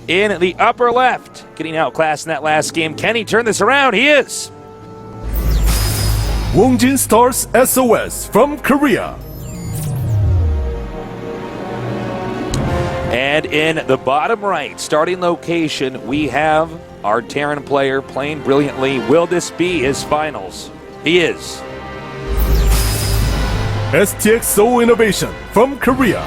in the upper left. Getting outclassed in that last game. Can he turn this around? He is. Wongjin Stars SOS from Korea. And in the bottom right, starting location, we have our Terran player playing brilliantly. Will this be his finals? He is. STX Soul Innovation from Korea.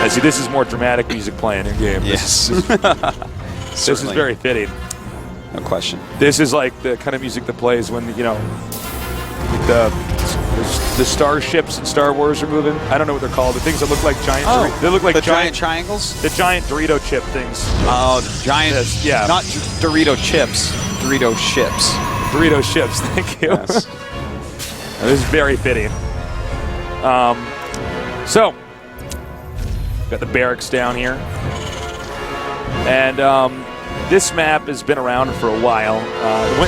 See, this is more dramatic music playing in game. Yes. This is very fitting. No question. This is like the kind of music that plays when, you know, the starships in Star Wars are moving. I don't know what they're called. The things that look like giant. They look like the giant triangles. The giant Dorito chip things. Oh, the giant. Yeah. Not Dorito chips. Dorito ships. Dorito ships. Thank you. Yes. This is very fitting. So, got the barracks down here, and this map has been around for a while.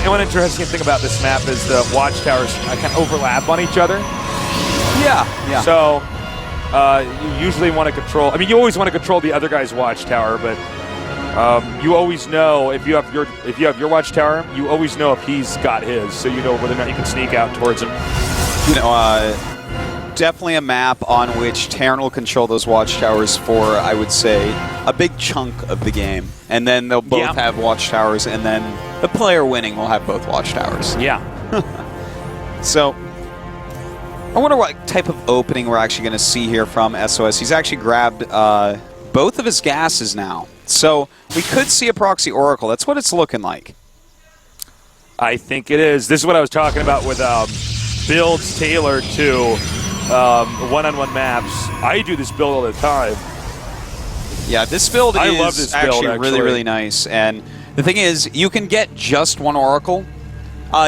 One interesting thing about this map is the watchtowers kind of overlap on each other. Yeah. So you usually want to control. I mean, you always want to control the other guy's watchtower, but you always know if you have your watchtower, you always know if he's got his, so you know whether or not you can sneak out towards him. You know, definitely a map on which Terran will control those watchtowers for, I would say, a big chunk of the game. And then they'll both have watchtowers, and then the player winning will have both watchtowers. Yeah. So, I wonder what type of opening we're actually going to see here from SOS. He's actually grabbed both of his gases now. So, we could see a proxy Oracle. That's what it's looking like. I think it is. This is what I was talking about with builds tailored to one-on-one maps. I do this build all the time. Yeah, this build I is love this build, actually really, really nice. And the thing is, you can get just one Oracle.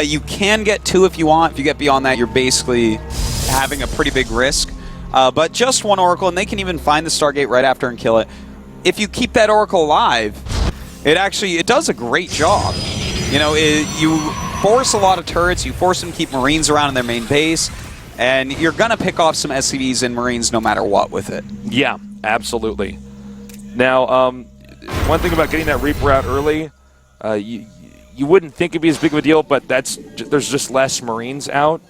You can get two if you want. If you get beyond that, you're basically having a pretty big risk. But just one Oracle, and they can even find the Stargate right after and kill it. If you keep that Oracle alive, it does a great job. You know, you force a lot of turrets, you force them to keep Marines around in their main base, and you're going to pick off some SCVs and Marines no matter what with it. Yeah, absolutely. Now, one thing about getting that Reaper out early, you wouldn't think it'd be as big of a deal, but there's just less Marines out.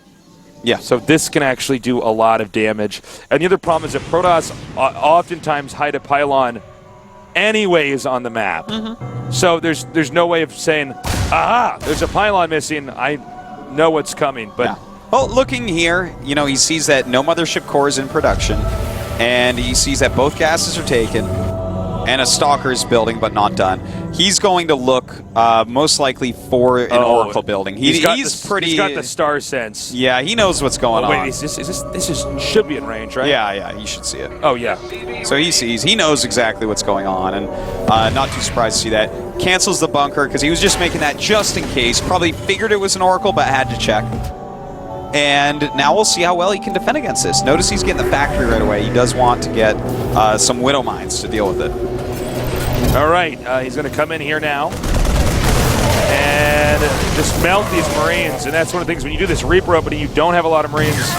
Yeah. So this can actually do a lot of damage. And the other problem is that Protoss oftentimes hide a pylon anyways on the map. Mm-hmm. So there's no way of saying, aha, there's a pylon missing. I know what's coming. But yeah. Well, looking here, you know, he sees that no mothership core is in production, and he sees that both gases are taken, and a Stalker is building but not done. He's going to look most likely for an Oracle building. He's got the star sense. Yeah, he knows what's going on. Wait, this should be in range, right? Yeah, you should see it. Oh, yeah. So he knows exactly what's going on, and not too surprised to see that. Cancels the bunker because he was just making that just in case. Probably figured it was an Oracle, but had to check. And now we'll see how well he can defend against this. Notice he's getting the factory right away. He does want to get some Widow Mines to deal with it. All right, he's going to come in here now and just melt these Marines. And that's one of the things, when you do this Reaper opening, you don't have a lot of Marines.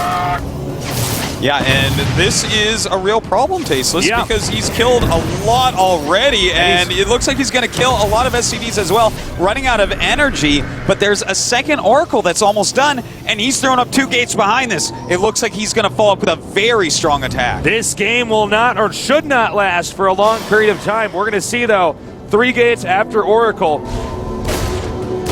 Yeah, and this is a real problem, Tasteless, because he's killed a lot already, and it looks like he's going to kill a lot of SCVs as well, running out of energy, but there's a second Oracle that's almost done, and he's thrown up 2 gates behind this. It looks like he's going to follow up with a very strong attack. This game will not, or should not, last for a long period of time. We're going to see, though, 3 gates after Oracle.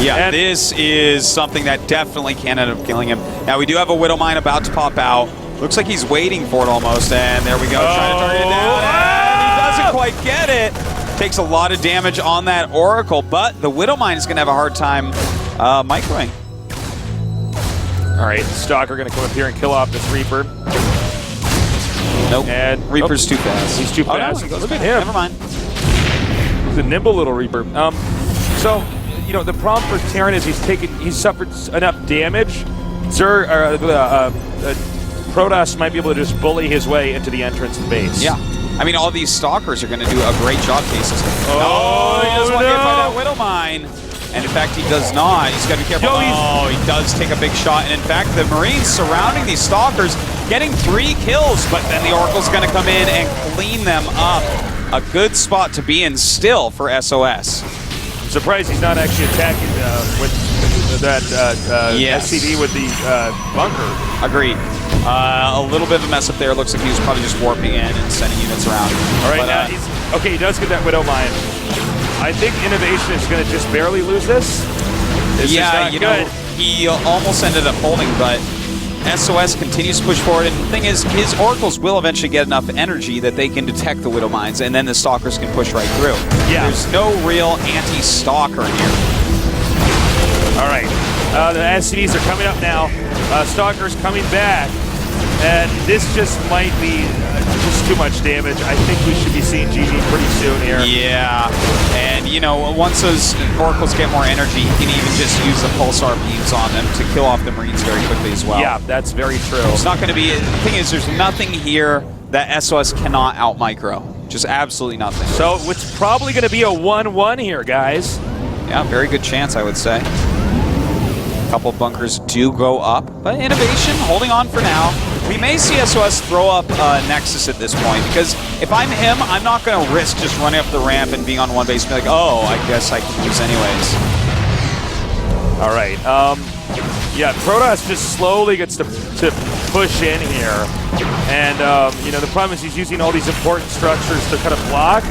Yeah, and this is something that definitely can end up killing him. Now, we do have a Widow Mine about to pop out. Looks like he's waiting for it almost, and there we go, trying to target it down, and he doesn't quite get it. Takes a lot of damage on that Oracle, but the Widow Mine is going to have a hard time microing. All right, Stalker going to come up here and kill off this Reaper. Nope, and Reaper's too fast. He's too fast. No, Look at him. Never mind. He's a nimble little Reaper. So, you know, the problem for Terran is he's suffered enough damage. Protoss might be able to just bully his way into the entrance to the base. Yeah. I mean, all these Stalkers are going to do a great job, Cases. Oh, he doesn't want to get by that Widow Mine. And in fact, he does not. He's got to be careful. Oh, he does take a big shot. And in fact, the Marines surrounding these Stalkers, getting 3 kills, but then the Oracle's going to come in and clean them up. A good spot to be in still for SOS. I'm surprised he's not actually attacking with that SCV with the bunker. Agreed. A little bit of a mess up there. Looks like he was probably just warping in and sending units around. All right, now okay, he does get that Widow Mine. I think Innovation is going to just barely lose this. This is not good. He almost ended up holding, but SOS continues to push forward. And the thing is, his Oracles will eventually get enough energy that they can detect the Widow Mines, and then the Stalkers can push right through. Yeah. There's no real anti-Stalker here. All right, the SCVs are coming up now. Stalkers coming back, and this just might be just too much damage. I think we should be seeing GG pretty soon here. Yeah, and you know, once those Oracles get more energy, you can even just use the Pulsar beams on them to kill off the Marines very quickly as well. Yeah, that's very true. It's not going to be, the thing is, there's nothing here that SOS cannot out-micro. Just absolutely nothing. So it's probably going to be a 1-1 here, guys. Yeah, very good chance, I would say. A couple bunkers do go up, but Innovation holding on for now. We may see SOS throw up Nexus at this point, because if I'm him, I'm not going to risk just running up the ramp and being on one base and be like, oh, I guess I can lose anyways. All right. Yeah, Protoss just slowly gets to push in here. And, you know, the problem is he's using all these important structures to kind of block.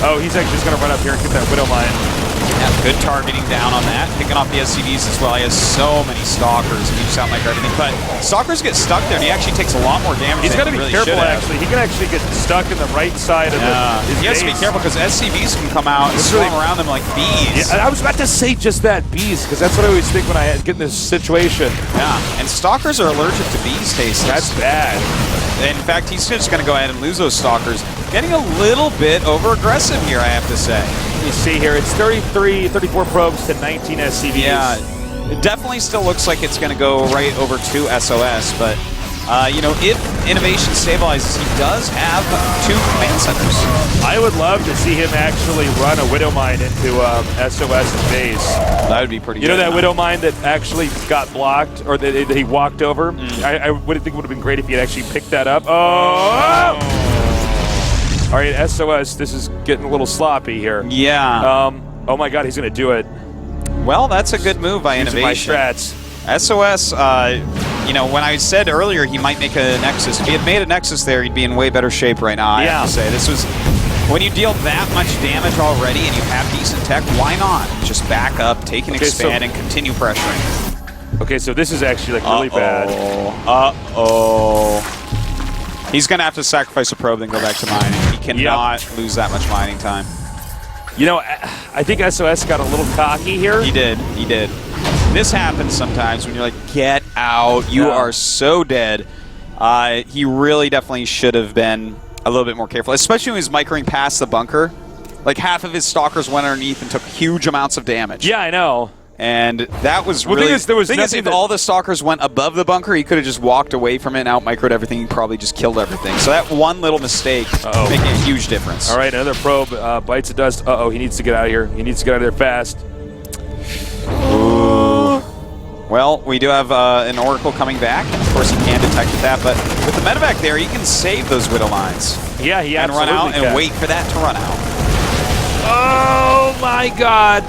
Oh, he's actually just going to run up here and get that Widow Mine. Yeah, good targeting down on that. Picking off the SCVs as well. He has so many Stalkers. He just out-micro everything. But Stalkers get stuck there, and he actually takes a lot more damage. He's got to be really careful, actually. He can actually get stuck in the right side of his He has to be careful, because SCVs can come out and swarm around them like bees. Yeah, I was about to say just that, bees, because that's what I always think when I get in this situation. Yeah, and Stalkers are allergic to bees' taste. That's bad. In fact, he's just going to go ahead and lose those Stalkers. Getting a little bit over-aggressive here, I have to say. You see here, it's 34 probes to 19 SCVs. Yeah, it definitely still looks like it's going to go right over to SOS, but, you know, if Innovation stabilizes, he does have 2 command centers. I would love to see him actually run a Widow Mine into SOS's base. That would be pretty good. You know that Widow Mine that actually got blocked, or that he walked over? I would think it would have been great if he had actually picked that up. Oh! All right, SOS, this is getting a little sloppy here. Yeah. Oh my God, he's going to do it. Well, that's a good move by Using Innovation. my strats. SOS, you know, when I said earlier he might make a Nexus, if he had made a Nexus there, he'd be in way better shape right now, I have to say. This was, when you deal that much damage already and you have decent tech, why not? Just back up, take an expand, and continue pressuring. Okay, so this is actually like really bad. He's going to have to sacrifice a probe, then go back to mining. He cannot lose that much mining time. You know, I think SOS got a little cocky here. He did. He did. This happens sometimes when you're like, get out. You are so dead. He really definitely should have been a little bit more careful, especially when he was microing past the bunker. Like, half of his Stalkers went underneath and took huge amounts of damage. Yeah, I know. And that was really... The thing is, if all the Stalkers went above the bunker, he could have just walked away from it and out-microed everything. He probably just killed everything. So that one little mistake making a huge difference. All right, another probe bites the dust. Uh-oh, he needs to get out of here. He needs to get out of there fast. Ooh. Well, we do have an Oracle coming back. Of course, he can detect that, but with the medevac there, he can save those Widow Mines. Yeah, he and absolutely run out can. and wait for that to run out. Oh, my God.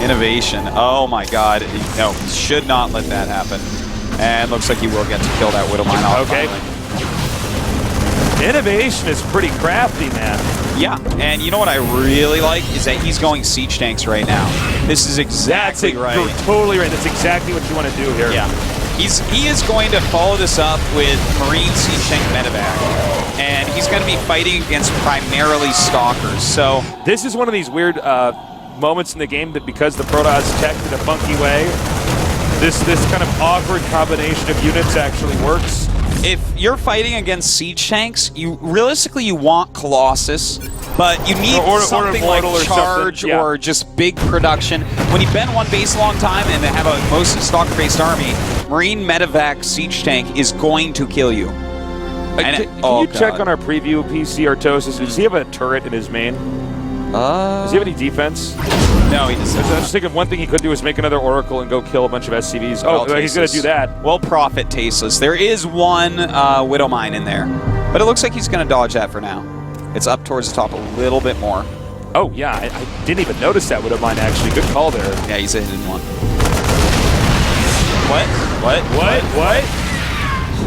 Innovation. Oh my God. No, should not let that happen. And looks like he will get to kill that Widow Mine off. Okay. Finally. Innovation is pretty crafty, man. Yeah, and you know what I really like is that he's going siege tanks right now. This is exactly right. You're totally right. That's exactly what you want to do here. Yeah. He is going to follow this up with Marine siege tank medevac. And he's going to be fighting against primarily Stalkers. So this is one of these weird moments in the game that, because the Protoss tech in a funky way, this kind of awkward combination of units actually works. If you're fighting against siege tanks, you realistically want Colossus, but you need something like Charge or just big production. When you've been one base a long time and have a mostly Stalker-based army, Marine medevac siege tank is going to kill you. Can you check on our preview PC Artosis? Does he have a turret in his main? Does he have any defense? No, he doesn't. I was just thinking one thing he could do is make another Oracle and go kill a bunch of SCVs. Oh, well, he's going to do that. Well, profit tasteless. There is one Widow Mine in there, but it looks like he's going to dodge that for now. It's up towards the top a little bit more. Oh, yeah, I didn't even notice that Widow Mine, actually. Good call there. Yeah, he's a hidden one. What?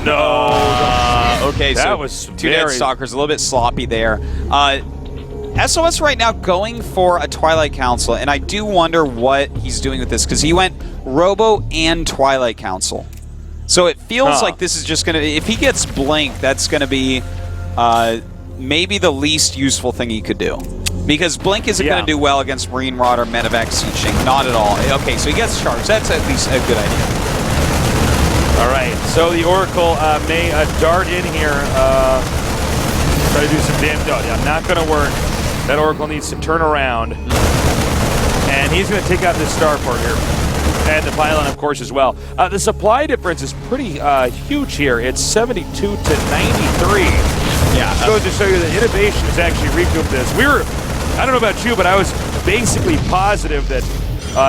No. Okay, that so was two dead Stalkers, a little bit sloppy there. SOS right now going for a Twilight Council, and I do wonder what he's doing with this, because he went Robo and Twilight Council. So it feels like this is just going to... If he gets Blink, that's going to be maybe the least useful thing he could do. Because Blink isn't going to do well against Marine Rod or Medevac Sieging. Not at all. Okay, so he gets Charge. That's at least a good idea. All right, so the Oracle may dart in here, try to do some damage. No, yeah, not going to work. That Oracle needs to turn around, and he's going to take out this Starport here, and the pylon, of course, as well. The supply difference is pretty huge here. It's 72 to 93. Yeah, it goes to show you that Innovation has actually recouped this. I don't know about you, but I was basically positive that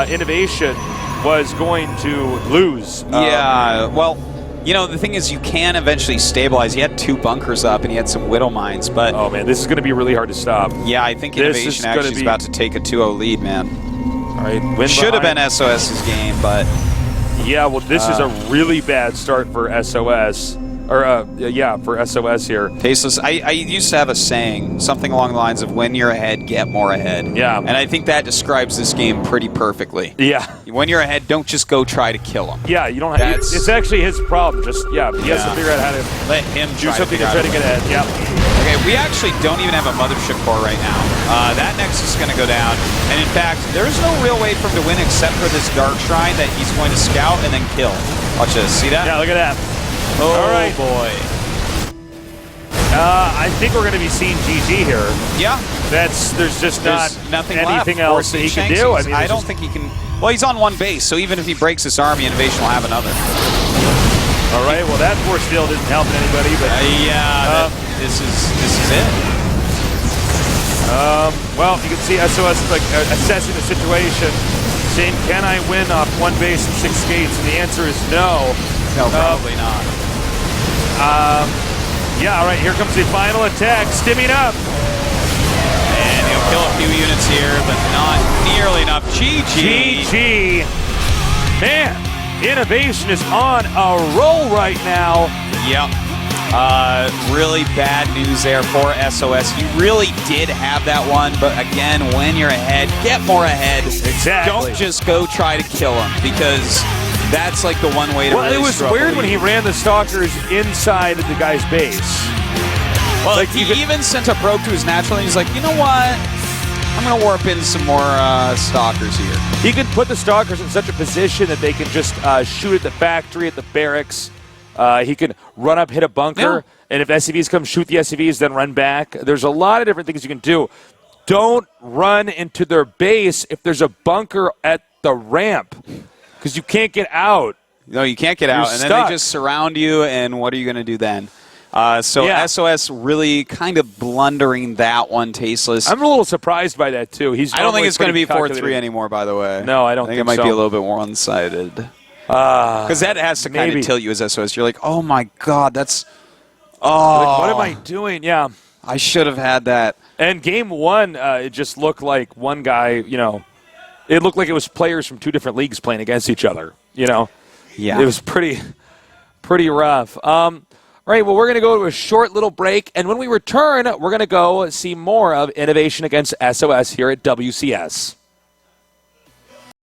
Innovation was going to lose. Yeah, well, you know, the thing is you can eventually stabilize. He had 2 bunkers up and he had some Widow Mines, but... Oh, man, this is going to be really hard to stop. Yeah, I think Innovation actually is about to take a 2-0 lead, man. All right, should have been SOS's game, but... Yeah, well, this is a really bad start for SOS. Or, yeah, for SOS here. Tasteless. I used to have a saying, something along the lines of, when you're ahead, get more ahead. Yeah. And I think that describes this game pretty perfectly. Yeah. When you're ahead, don't just go try to kill him. Yeah, you don't have... It's actually his problem. Just, he has to figure out how to... Let him do something to try to get ahead. Yeah. Okay, we actually don't even have a Mothership Core right now. That Nexus is going to go down. And in fact, there's no real way for him to win except for this Dark Shrine that he's going to scout and then kill. Watch this. See that? Yeah, look at that. Oh, all right. Boy. I think we're going to be seeing GG here. Yeah. There's just nothing anything left. else that he can do. I don't think he can... Well, he's on 1 base, so even if he breaks this army, Innovation will have another. All right, well, that force field isn't helping anybody, but... this is it. Well, you can see SOS is like assessing the situation, saying, can I win off 1 base and 6 gates? And the answer is no. No, probably not. Yeah, all right, here comes the final attack. Stimming up. And he'll kill a few units here, but not nearly enough. GG. Man, Innovation is on a roll right now. Yep. Really bad news there for SOS. You really did have that one, but again, when you're ahead, get more ahead. Exactly. Don't just go try to kill him, because that's like the one way to really it was weird when he ran the Stalkers inside the guy's base. Well, like he even sent a probe to his natural, and he's like, you know what? I'm going to warp in some more Stalkers here. He could put the Stalkers in such a position that they can just shoot at the factory, at the barracks. He can run up, hit a bunker, and if SCVs come, shoot the SCVs, then run back. There's a lot of different things you can do. Don't run into their base if there's a bunker at the ramp, because you can't get out. No, you can't get out, and then they just surround you, and what are you going to do then? SOS really kind of blundering that one, Tasteless. I'm a little surprised by that, too. I don't think it's going to be 4-3 anymore, by the way. No, I don't think so. I think it might be a little bit more one-sided. Because that has to kind of tilt you as SOS. You're like, oh, my God, that's... Oh. Like, what am I doing? Yeah. I should have had that. And game 1, it just looked like one guy, it looked like it was players from 2 different leagues playing against each other, Yeah. It was pretty rough. All right, well, we're going to go to a short little break, and when we return, we're going to go see more of Innovation against SOS here at WCS.